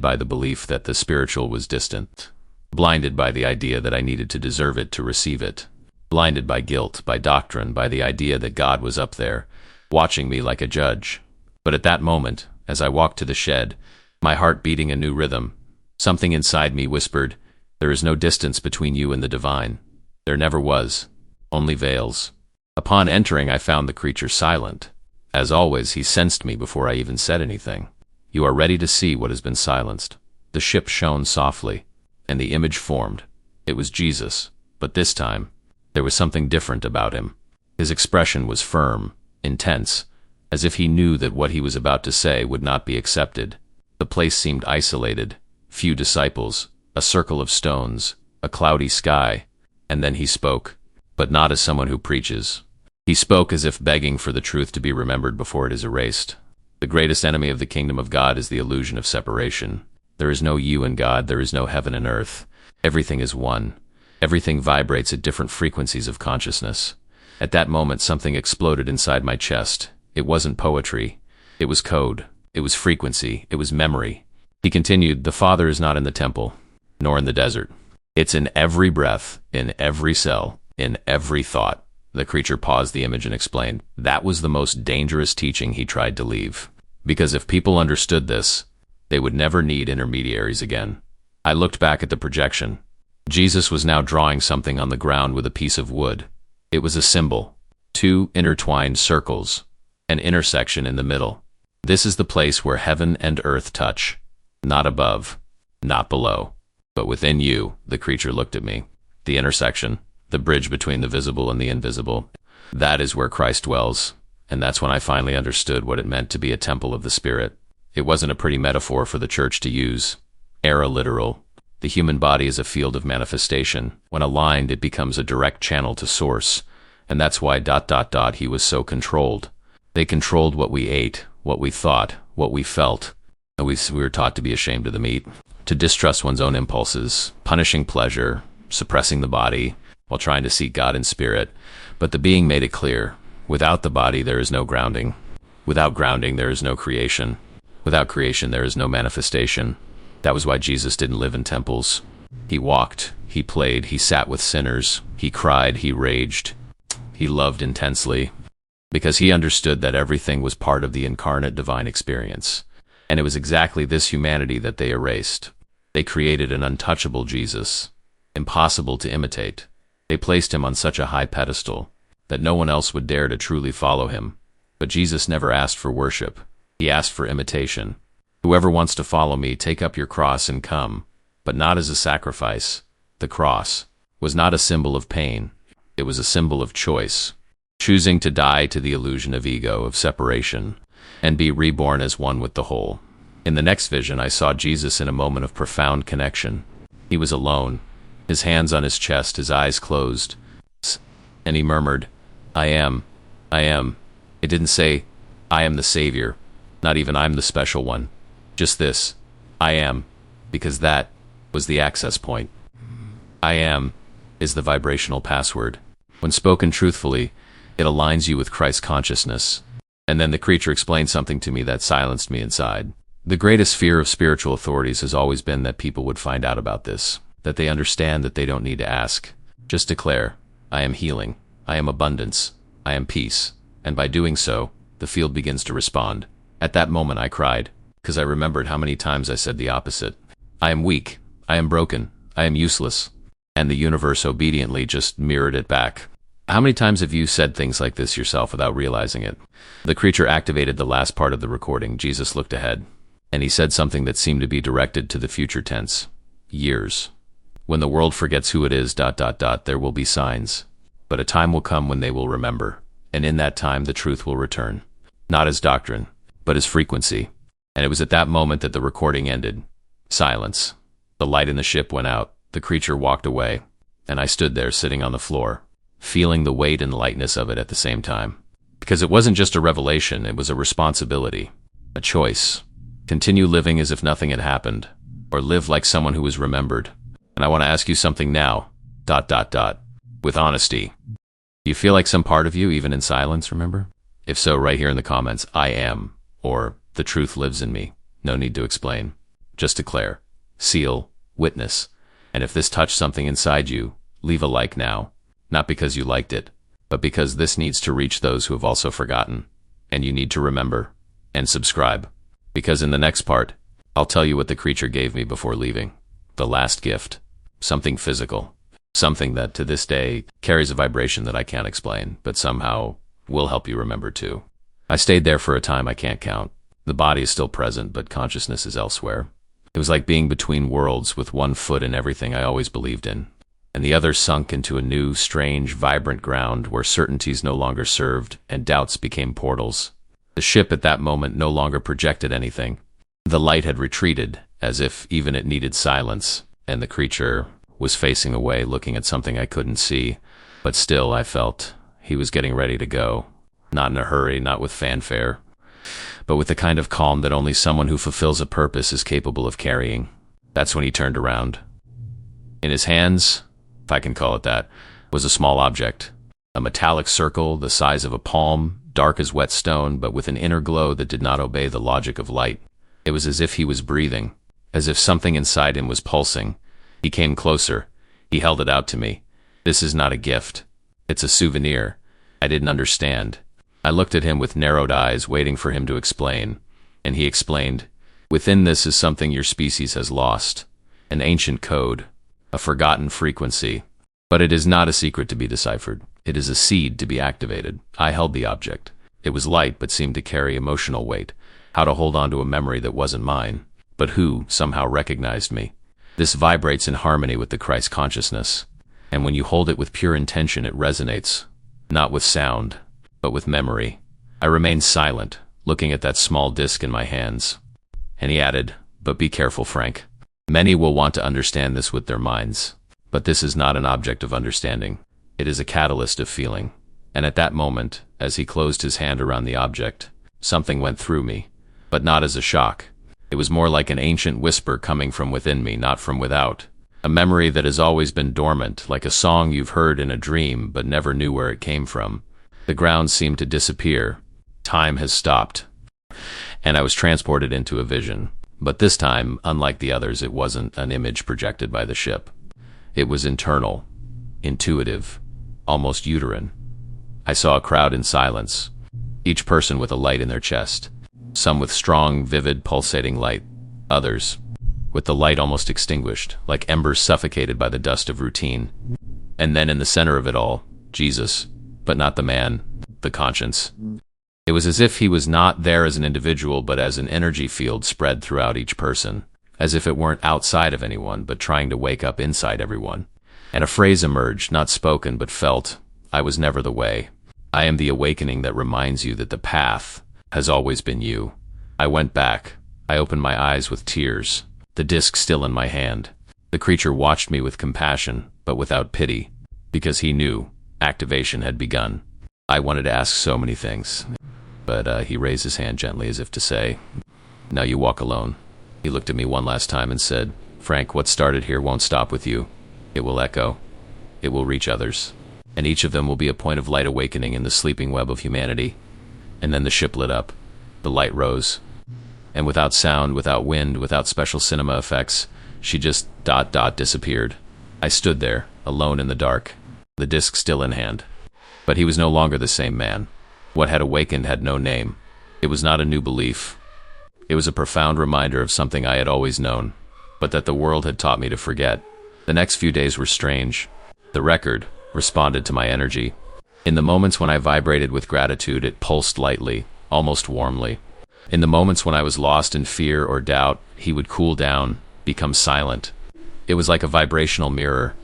A: by the belief that the spiritual was distant. Blinded by the idea that I needed to deserve it to receive it. blinded by guilt, by doctrine, by the idea that God was up there, watching me like a judge. But at that moment, as I walked to the shed, my heart beating a new rhythm, something inside me whispered, "There is no distance between you and the divine." There never was, only veils. Upon entering, I found the creature silent. As always, he sensed me before I even said anything. "You are ready to see what has been silenced." The ship shone softly, and the image formed. It was Jesus, but this time, there was something different about him. His expression was firm, intense, as if he knew that what he was about to say would not be accepted. The place seemed isolated, few disciples, a circle of stones, a cloudy sky, and then he spoke, but not as someone who preaches. He spoke as if begging for the truth to be remembered before it is erased. The greatest enemy of the kingdom of God is the illusion of separation. There is no you in God, there is no heaven and earth. Everything is one. Everything vibrates at different frequencies of consciousness. At that moment, something exploded inside my chest. It wasn't poetry. It was code. It was frequency. It was memory. He continued, "The Father is not in the temple, nor in the desert. It's in every breath, in every cell, in every thought." The creature paused the image and explained, that was the most dangerous teaching he tried to leave. Because if people understood this, they would never need intermediaries again. I looked back at the projection. Jesus was now drawing something on the ground with a piece of wood. It was a symbol, two intertwined circles, an intersection in the middle. This is the place where heaven and earth touch. Not above, not below, but within you. The creature looked at me. The intersection, the bridge between the visible and the invisible. That is where Christ dwells, and that's when I finally understood what it meant to be a temple of the Spirit. It wasn't a pretty metaphor for the church to use. Era literal. The human body is a field of manifestation. When aligned, it becomes a direct channel to source, and that's why ... he was so controlled. They controlled what we ate, what we thought, what we felt. We were taught to be ashamed of the meat, to distrust one's own impulses, punishing pleasure, suppressing the body, while trying to seek God in spirit. But the being made it clear, without the body there is no grounding. Without grounding there is no creation. Without creation there is no manifestation. That was why Jesus didn't live in temples. He walked, he played, he sat with sinners, he cried, he raged, he loved intensely, because he understood that everything was part of the incarnate divine experience. And it was exactly this humanity that they erased. They created an untouchable Jesus, impossible to imitate. They placed him on such a high pedestal that no one else would dare to truly follow him. But Jesus never asked for worship. He asked for imitation. "Whoever wants to follow me, take up your cross and come," but not as a sacrifice. The cross was not a symbol of pain. It was a symbol of choice, choosing to die to the illusion of ego, of separation, and be reborn as one with the whole. In the next vision, I saw Jesus in a moment of profound connection. He was alone, his hands on his chest, his eyes closed, and he murmured, I am. It didn't say, I am the Savior, not even I'm the special one. Just this, I am, because that was the access point. I am is the vibrational password. When spoken truthfully, it aligns you with Christ's consciousness. And then the creature explained something to me that silenced me inside. The greatest fear of spiritual authorities has always been that people would find out about this, that they understand that they don't need to ask. Just declare, I am healing, I am abundance, I am peace, and by doing so, the field begins to respond. At that moment I cried, because I remembered how many times I said the opposite. I am weak, I am broken, I am useless, and the universe obediently just mirrored it back. How many times have you said things like this yourself without realizing it? The creature activated the last part of the recording. Jesus looked ahead, and he said something that seemed to be directed to the future tense. Years. When the world forgets who it is, ... there will be signs. But a time will come when they will remember, and in that time the truth will return. Not as doctrine, but as frequency. And it was at that moment that the recording ended. Silence. The light in the ship went out. The creature walked away, and I stood there sitting on the floor, feeling the weight and lightness of it at the same time. Because it wasn't just a revelation, it was a responsibility, a choice. Continue living as if nothing had happened, or live like someone who was remembered. And I want to ask you something now, ... with honesty. Do you feel like some part of you, even in silence, remember? If so, right here in the comments, I am, or the truth lives in me. No need to explain. Just declare, seal, witness. And if this touched something inside you, leave a like now. not because you liked it, but because this needs to reach those who have also forgotten. And you need to remember and subscribe. Because in the next part, I'll tell you what the creature gave me before leaving. The last gift. Something physical. Something that to this day carries a vibration that I can't explain, but somehow will help you remember too. I stayed there for a time I can't count. The body is still present, but consciousness is elsewhere. It was like being between worlds with one foot in everything I always believed in, and the other sunk into a new, strange, vibrant ground where certainties no longer served and doubts became portals. The ship at that moment no longer projected anything. The light had retreated, as if even it needed silence, and the creature was facing away, looking at something I couldn't see. But still, I felt he was getting ready to go. Not in a hurry, not with fanfare, but with the kind of calm that only someone who fulfills a purpose is capable of carrying. That's when he turned around. In his hands, if I can call it that, was a small object. A metallic circle the size of a palm, dark as wet stone, but with an inner glow that did not obey the logic of light. It was as if he was breathing, as if something inside him was pulsing. He came closer. He held it out to me. This is not a gift. It's a souvenir. I didn't understand. I looked at him with narrowed eyes, waiting for him to explain. And he explained, "Within this is something your species has lost. An ancient code. A forgotten frequency. But it is not a secret to be deciphered. It is a seed to be activated." I held the object. It was light, but seemed to carry emotional weight. How to hold on to a memory that wasn't mine, but who somehow recognized me. This vibrates in harmony with the Christ consciousness. And when you hold it with pure intention, it resonates. Not with sound, but with memory. I remained silent, looking at that small disc in my hands. And he added, "But be careful, Frank. Many will want to understand this with their minds. But this is not an object of understanding. It is a catalyst of feeling." And at that moment, as he closed his hand around the object, something went through me, but not as a shock. It was more like an ancient whisper coming from within me, not from without. A memory that has always been dormant, like a song you've heard in a dream but never knew where it came from. The ground seemed to disappear. Time has stopped. And I was transported into a vision. But this time, unlike the others, it wasn't an image projected by the ship. It was internal, intuitive, almost uterine. I saw a crowd in silence, each person with a light in their chest. Some with strong, vivid, pulsating light. Others with the light almost extinguished, like embers suffocated by the dust of routine. And then in the center of it all, Jesus, but not the man, the conscience. It was as if he was not there as an individual, but as an energy field spread throughout each person, as if it weren't outside of anyone, but trying to wake up inside everyone. And a phrase emerged, not spoken, but felt. "I was never the way. I am the awakening that reminds you that the path has always been you." I went back. I opened my eyes with tears, the disc still in my hand. The creature watched me with compassion, but without pity, because he knew activation had begun. I wanted to ask so many things, but he raised his hand gently as if to say, "Now you walk alone." He looked at me one last time and said, "Frank, what started here won't stop with you. It will echo. It will reach others. And each of them will be a point of light awakening in the sleeping web of humanity." And then the ship lit up. The light rose. And without sound, without wind, without special cinema effects, she just disappeared. I stood there, alone in the dark, the disc still in hand. But he was no longer the same man. What had awakened had no name. It was not a new belief. It was a profound reminder of something I had always known, but that the world had taught me to forget. The next few days were strange. The record responded to my energy. In the moments when I vibrated with gratitude, it pulsed lightly, almost warmly. In the moments when I was lost in fear or doubt, he would cool down, become silent. It was like a vibrational mirror.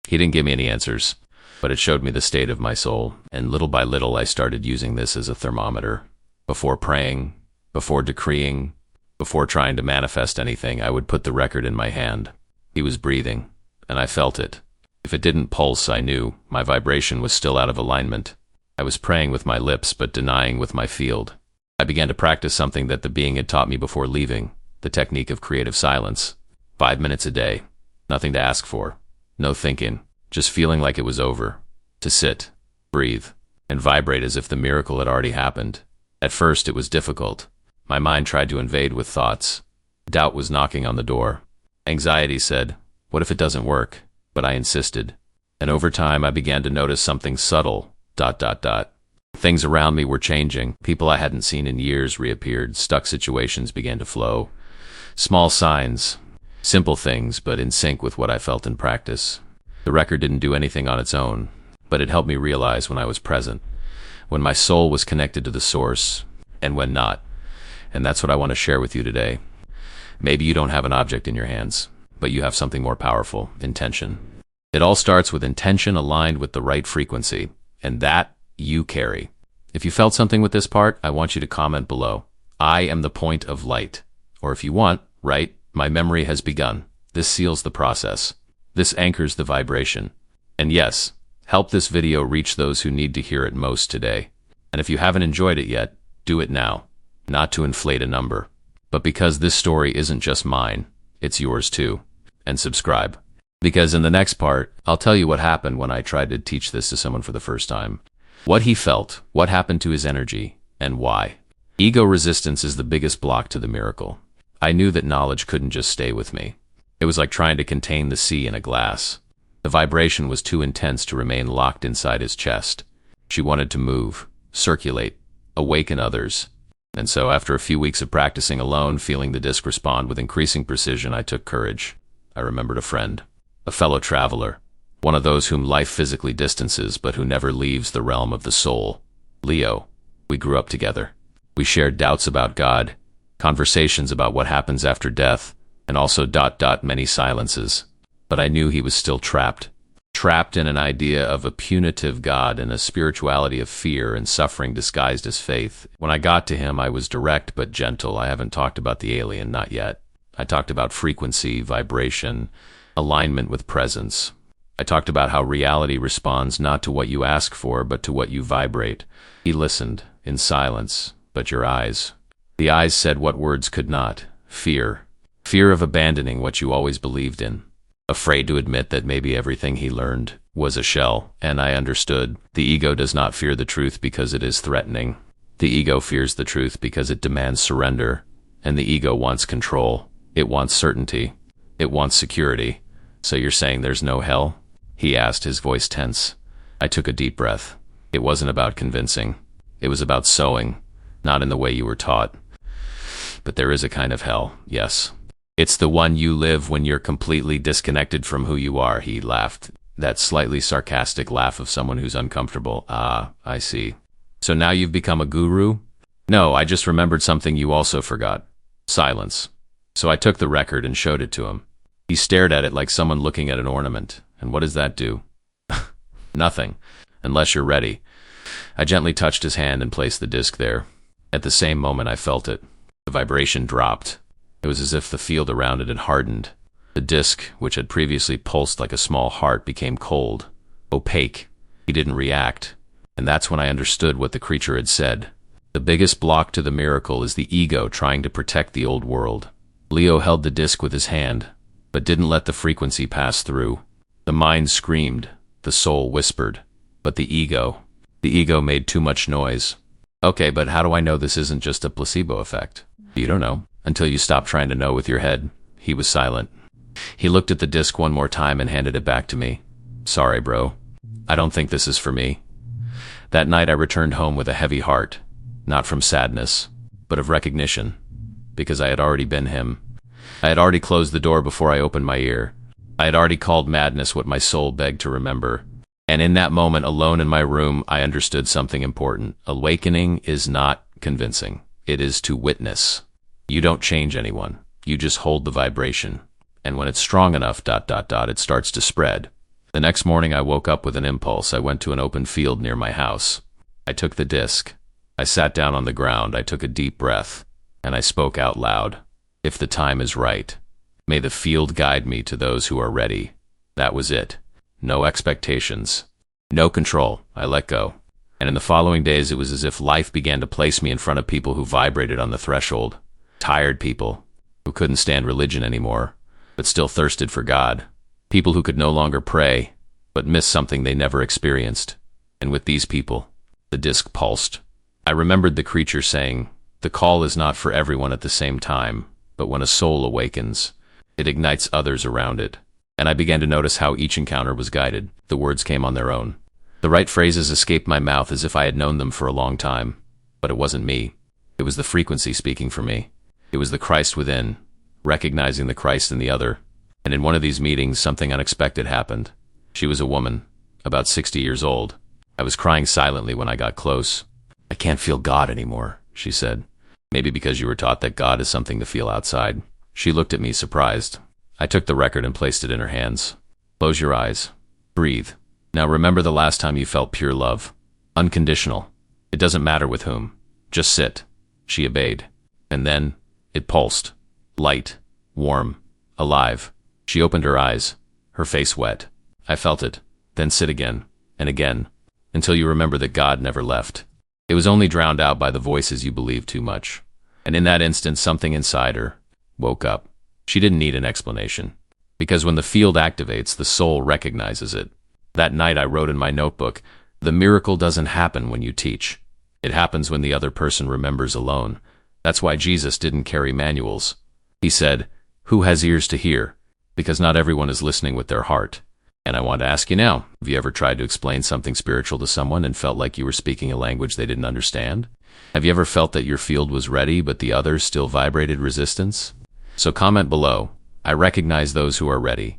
A: He didn't give me any answers, but it showed me the state of my soul, and little by little I started using this as a thermometer. Before praying, before decreeing, before trying to manifest anything, I would put the record in my hand. He was breathing, and I felt it. If it didn't pulse, I knew my vibration was still out of alignment. I was praying with my lips, but denying with my field. I began to practice something that the being had taught me before leaving, the technique of creative silence. 5 minutes a day. Nothing to ask for. No thinking. Just feeling like it was over. To sit, breathe, and vibrate as if the miracle had already happened. At first, it was difficult. My mind tried to invade with thoughts. Doubt was knocking on the door. Anxiety said, "What if it doesn't work?" But I insisted. And over time, I began to notice something subtle, ... Things around me were changing. People I hadn't seen in years reappeared. Stuck situations began to flow. Small signs, simple things, but in sync with what I felt in practice. The record didn't do anything on its own, but it helped me realize when I was present, when my soul was connected to the source, and when not. And that's what I want to share with you today. Maybe you don't have an object in your hands, but you have something more powerful: intention. It all starts with intention aligned with the right frequency, and that you carry. If you felt something with this part, I want you to comment below. I am the point of light. Or if you want, write, my memory has begun. This seals the process. This anchors the vibration. And yes, help this video reach those who need to hear it most today. And if you haven't enjoyed it yet, do it now. Not to inflate a number, but because this story isn't just mine, it's yours too. And subscribe. Because in the next part, I'll tell you what happened when I tried to teach this to someone for the first time. What he felt, what happened to his energy, and why. Ego resistance is the biggest block to the miracle. I knew that knowledge couldn't just stay with me. It was like trying to contain the sea in a glass. The vibration was too intense to remain locked inside his chest. She wanted to move, circulate, awaken others. And so after a few weeks of practicing alone, feeling the disc respond with increasing precision, I took courage. I remembered a friend, a fellow traveler, one of those whom life physically distances but who never leaves the realm of the soul. Leo. We grew up together. We shared doubts about God, conversations about what happens after death, and also ... many silences. But I knew he was still trapped in an idea of a punitive God and a spirituality of fear and suffering disguised as faith. When I got to him, I was direct but gentle. I haven't talked about the alien, not yet. I talked about frequency, vibration, alignment with presence. I talked about how reality responds not to what you ask for, but to what you vibrate. He listened, in silence, but your eyes. The eyes said what words could not. Fear. Fear of abandoning what you always believed in. Afraid to admit that maybe everything he learned was a shell, and I understood. The ego does not fear the truth because it is threatening. The ego fears the truth because it demands surrender, and the ego wants control. It wants certainty. It wants security. So you're saying there's no hell? He asked, his voice tense. I took a deep breath. It wasn't about convincing. It was about sowing, not in the way you were taught. But there is a kind of hell, yes. It's the one you live when you're completely disconnected from who you are. He laughed, that slightly sarcastic laugh of someone who's uncomfortable. Ah, I see. So now you've become a guru? No, I just remembered something you also forgot. Silence. So I took the record and showed it to him. He stared at it like someone looking at an ornament. And what does that do? Nothing, unless you're ready. I gently touched his hand and placed the disc there. At the same moment, I felt it. The vibration dropped. It was as if the field around it had hardened. The disc, which had previously pulsed like a small heart, became cold, opaque. He didn't react. And that's when I understood what the creature had said. The biggest block to the miracle is the ego trying to protect the old world. Leo held the disc with his hand, but didn't let the frequency pass through. The mind screamed, the soul whispered, but the ego made too much noise. Okay, but how do I know this isn't just a placebo effect? You don't know, until you stop trying to know with your head. He was silent. He looked at the disc one more time and handed it back to me. Sorry, bro. I don't think this is for me. That night I returned home with a heavy heart, not from sadness, but of recognition, because I had already been him. I had already closed the door before I opened my ear. I had already called madness what my soul begged to remember. And in that moment, alone in my room, I understood something important. Awakening is not convincing. It is to witness. You don't change anyone. You just hold the vibration. And when it's strong enough, ... it starts to spread. The next morning, I woke up with an impulse. I went to an open field near my house. I took the disc. I sat down on the ground. I took a deep breath. And I spoke out loud. If the time is right, may the field guide me to those who are ready. That was it. No expectations. No control. I let go. And in the following days, it was as if life began to place me in front of people who vibrated on the threshold. Tired people who couldn't stand religion anymore, but still thirsted for God. People who could no longer pray, but missed something they never experienced. And with these people, the disc pulsed. I remembered the creature saying, the call is not for everyone at the same time, but when a soul awakens, it ignites others around it. and I began to notice how each encounter was guided. The words came on their own. The right phrases escaped my mouth as if I had known them for a long time. But it wasn't me. It was the frequency speaking for me. It was the Christ within, recognizing the Christ in the other. And in one of these meetings, something unexpected happened. She was a woman, about 60 years old. I was crying silently when I got close. "I can't feel God anymore," she said. "Maybe because you were taught that God is something to feel outside." She looked at me, surprised. I took the record and placed it in her hands. "Close your eyes. Breathe. Now remember the last time you felt pure love. Unconditional. It doesn't matter with whom. Just sit." She obeyed. And then it pulsed. Light. Warm. Alive. She opened her eyes, her face wet. I felt it. Then sit again. And again. Until you remember that God never left. It was only drowned out by the voices you believed too much. And in that instant, something inside her woke up. She didn't need an explanation. Because when the field activates, the soul recognizes it. That night I wrote in my notebook, "The miracle doesn't happen when you teach. It happens when the other person remembers alone." That's why Jesus didn't carry manuals. He said, "Who has ears to hear?" Because not everyone is listening with their heart. And I want to ask you now, have you ever tried to explain something spiritual to someone and felt like you were speaking a language they didn't understand? Have you ever felt that your field was ready, but the others still vibrated resistance? So comment below. I recognize those who are ready.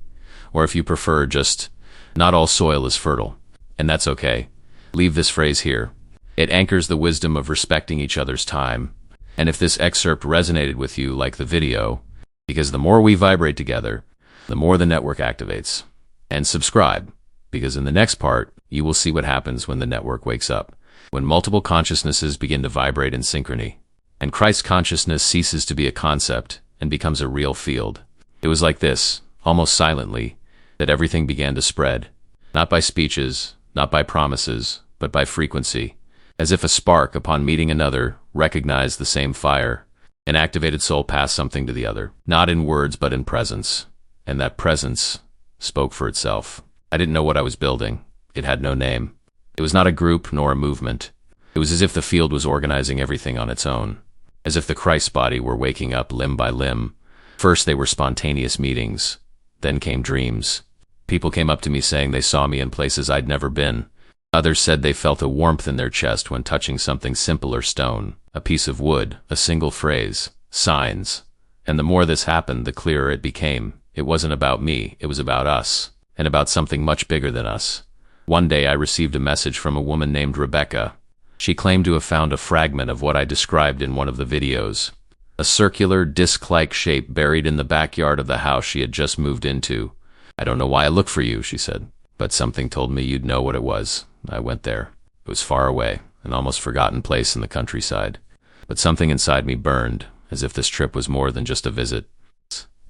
A: Or if you prefer, just, not all soil is fertile. And that's okay. Leave this phrase here. It anchors the wisdom of respecting each other's time. And if this excerpt resonated with you, like the video, because the more we vibrate together, the more the network activates. And subscribe, because in the next part, you will see what happens when the network wakes up, when multiple consciousnesses begin to vibrate in synchrony, and Christ consciousness ceases to be a concept and becomes a real field. It was like this, almost silently, that everything began to spread, not by speeches, not by promises, but by frequency, as if a spark, upon meeting another, recognized the same fire. An activated soul passed something to the other, not in words but in presence, and that presence spoke for itself. I didn't know what I was building. It had no name. It was not a group nor a movement. It was as if the field was organizing everything on its own, as if the Christ body were waking up limb by limb. First they were spontaneous meetings, then came dreams. People came up to me saying they saw me in places I'd never been. Others said they felt a warmth in their chest when touching something simple or stone, a piece of wood, a single phrase, signs. And the more this happened, the clearer it became. It wasn't about me, it was about us, and about something much bigger than us. One day I received a message from a woman named Rebecca. She claimed to have found a fragment of what I described in one of the videos. A circular, disc-like shape buried in the backyard of the house she had just moved into. "I don't know why I looked for you," she said, "but something told me you'd know what it was." I went there. It was far away, an almost forgotten place in the countryside. But something inside me burned, as if this trip was more than just a visit.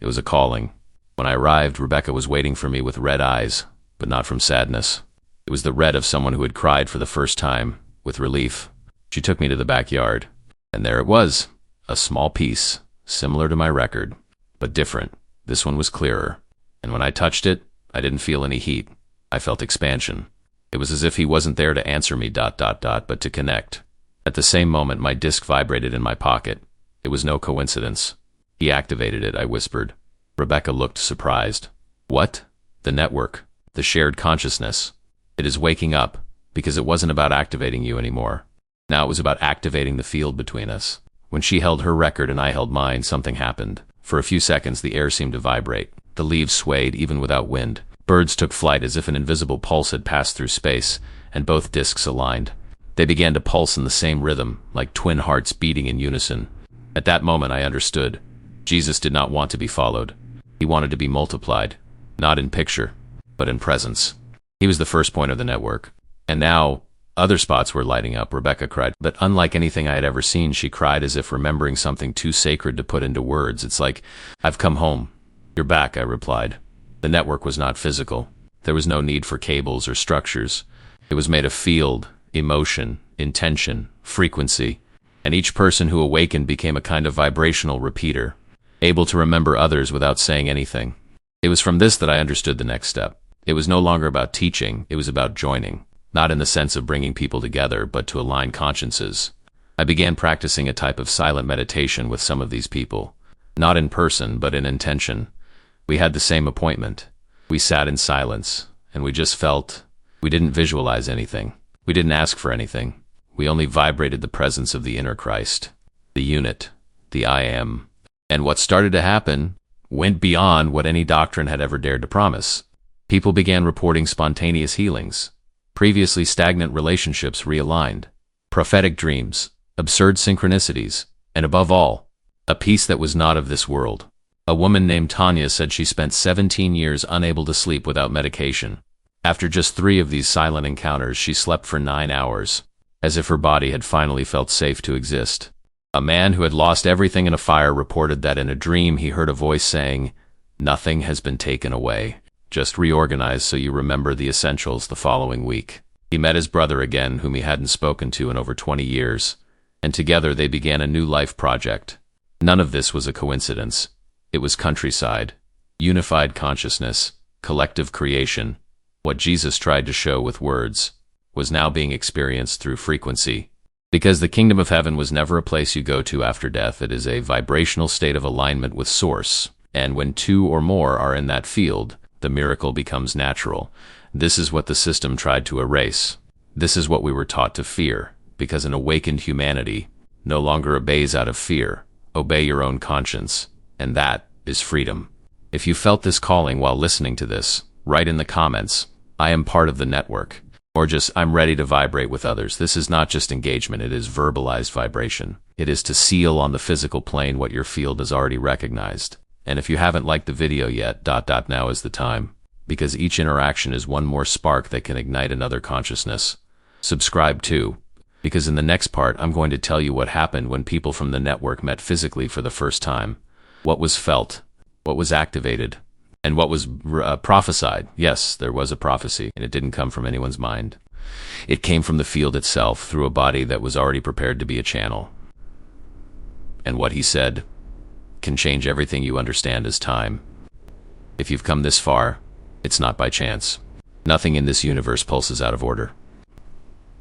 A: It was a calling. When I arrived, Rebecca was waiting for me with red eyes, but not from sadness. It was the red of someone who had cried for the first time, with relief. She took me to the backyard, and there it was, a small piece, similar to my record, but different. This one was clearer, and when I touched it, I didn't feel any heat. I felt expansion. It was as if he wasn't there to answer me ... but to connect. At the same moment, my disc vibrated in my pocket. It was no coincidence. He activated it, I whispered. Rebecca looked surprised. "What?" "The network. The shared consciousness. It is waking up, because it wasn't about activating you anymore. Now it was about activating the field between us." When she held her record and I held mine, something happened. For a few seconds, the air seemed to vibrate. The leaves swayed, even without wind. Birds took flight as if an invisible pulse had passed through space, and both discs aligned. They began to pulse in the same rhythm, like twin hearts beating in unison. At that moment, I understood. Jesus did not want to be followed. He wanted to be multiplied, not in picture, but in presence. He was the first point of the network. And now, other spots were lighting up, Rebecca cried. But unlike anything I had ever seen, she cried as if remembering something too sacred to put into words. "It's like, I've come home." "You're back," I replied. The network was not physical. There was no need for cables or structures. It was made of field, emotion, intention, frequency. And each person who awakened became a kind of vibrational repeater, able to remember others without saying anything. It was from this that I understood the next step. It was no longer about teaching, it was about joining. Not in the sense of bringing people together, but to align consciences. I began practicing a type of silent meditation with some of these people. Not in person, but in intention. We had the same appointment. We sat in silence, and we just felt. We didn't visualize anything. We didn't ask for anything. We only vibrated the presence of the inner Christ, the unit, the I am. And what started to happen went beyond what any doctrine had ever dared to promise. People began reporting spontaneous healings, previously stagnant relationships realigned, prophetic dreams, absurd synchronicities, and above all, a peace that was not of this world. A woman named Tanya said she spent 17 years unable to sleep without medication. After just 3 of these silent encounters, she slept for 9 hours, as if her body had finally felt safe to exist. A man who had lost everything in a fire reported that in a dream he heard a voice saying, "Nothing has been taken away. Just reorganize so you remember the essentials the following week." He met his brother again, whom he hadn't spoken to in over 20 years, and together they began a new life project. None of this was a coincidence. It was countryside, unified consciousness, collective creation. What Jesus tried to show with words was now being experienced through frequency. Because the kingdom of heaven was never a place you go to after death. It is a vibrational state of alignment with Source. And when 2 or more are in that field, the miracle becomes natural. This is what the system tried to erase. This is what we were taught to fear, because an awakened humanity no longer obeys out of fear. Obey your own conscience, and that is freedom. If you felt this calling while listening to this, write in the comments, "I am part of the network," or just, "I'm ready to vibrate with others." This is not just engagement, it is verbalized vibration. It is to seal on the physical plane what your field has already recognized. And if you haven't liked the video yet, now is the time, because each interaction is one more spark that can ignite another consciousness. Subscribe too, because in the next part I'm going to tell you what happened when people from the network met physically for the first time. What was felt, what was activated, and what was prophesied. Yes, there was a prophecy, and it didn't come from anyone's mind. It came from the field itself, through a body that was already prepared to be a channel. And what he said can change everything you understand as time. If you've come this far, it's not by chance. Nothing in this universe pulses out of order.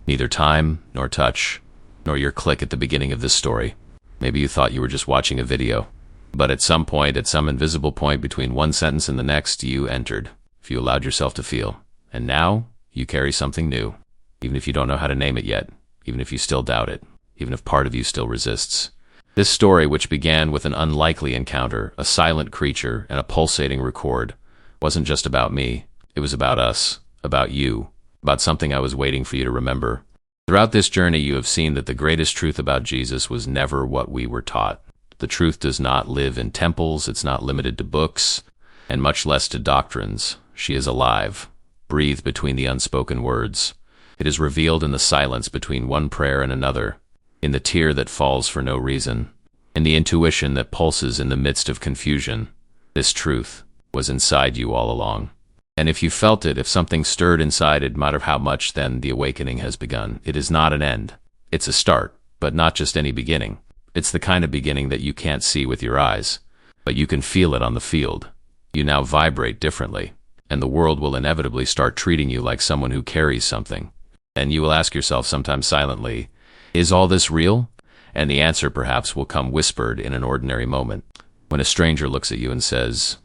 A: Neither time, nor touch, nor your click at the beginning of this story. Maybe you thought you were just watching a video. But at some point, at some invisible point between one sentence and the next, you entered, if you allowed yourself to feel. And now, you carry something new, even if you don't know how to name it yet, even if you still doubt it, even if part of you still resists. This story, which began with an unlikely encounter, a silent creature, and a pulsating record, wasn't just about me. It was about us, about you, about something I was waiting for you to remember. Throughout this journey, you have seen that the greatest truth about Jesus was never what we were taught. The truth does not live in temples, it's not limited to books, and much less to doctrines. She is alive, breathed between the unspoken words. It is revealed in the silence between one prayer and another, in the tear that falls for no reason, in the intuition that pulses in the midst of confusion. This truth was inside you all along. And if you felt it, if something stirred inside, it matter how much, then the awakening has begun. It is not an end. It's a start, but not just any beginning. It's the kind of beginning that you can't see with your eyes, but you can feel it on the field. You now vibrate differently, and the world will inevitably start treating you like someone who carries something. And you will ask yourself sometimes silently, is all this real? And the answer perhaps will come whispered in an ordinary moment, when a stranger looks at you and says,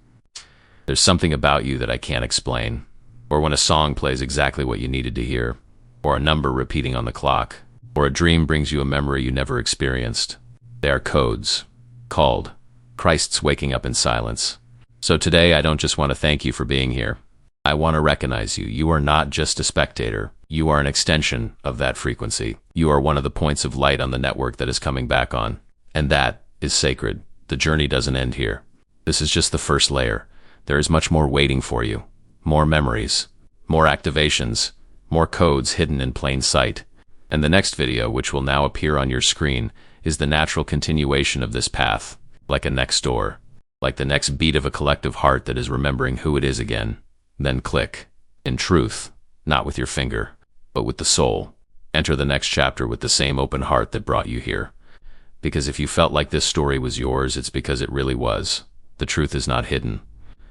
A: "There's something about you that I can't explain," or when a song plays exactly what you needed to hear, or a number repeating on the clock, or a dream brings you a memory you never experienced. They are codes, called Christ's waking up in silence. So today I don't just want to thank you for being here. I want to recognize you. You are not just a spectator. You are an extension of that frequency. You are one of the points of light on the network that is coming back on. And that is sacred. The journey doesn't end here. This is just the first layer. There is much more waiting for you. More memories, more activations, more codes hidden in plain sight. And the next video, which will now appear on your screen, is the natural continuation of this path, like a next door, like the next beat of a collective heart that is remembering who it is again. Then click, in truth, not with your finger, but with the soul. Enter the next chapter with the same open heart that brought you here. Because if you felt like this story was yours, it's because it really was. The truth is not hidden.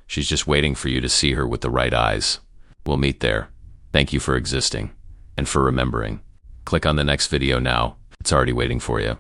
A: She's just waiting for you to see her with the right eyes. We'll meet there. Thank you for existing, and for remembering. Click on the next video now. It's already waiting for you.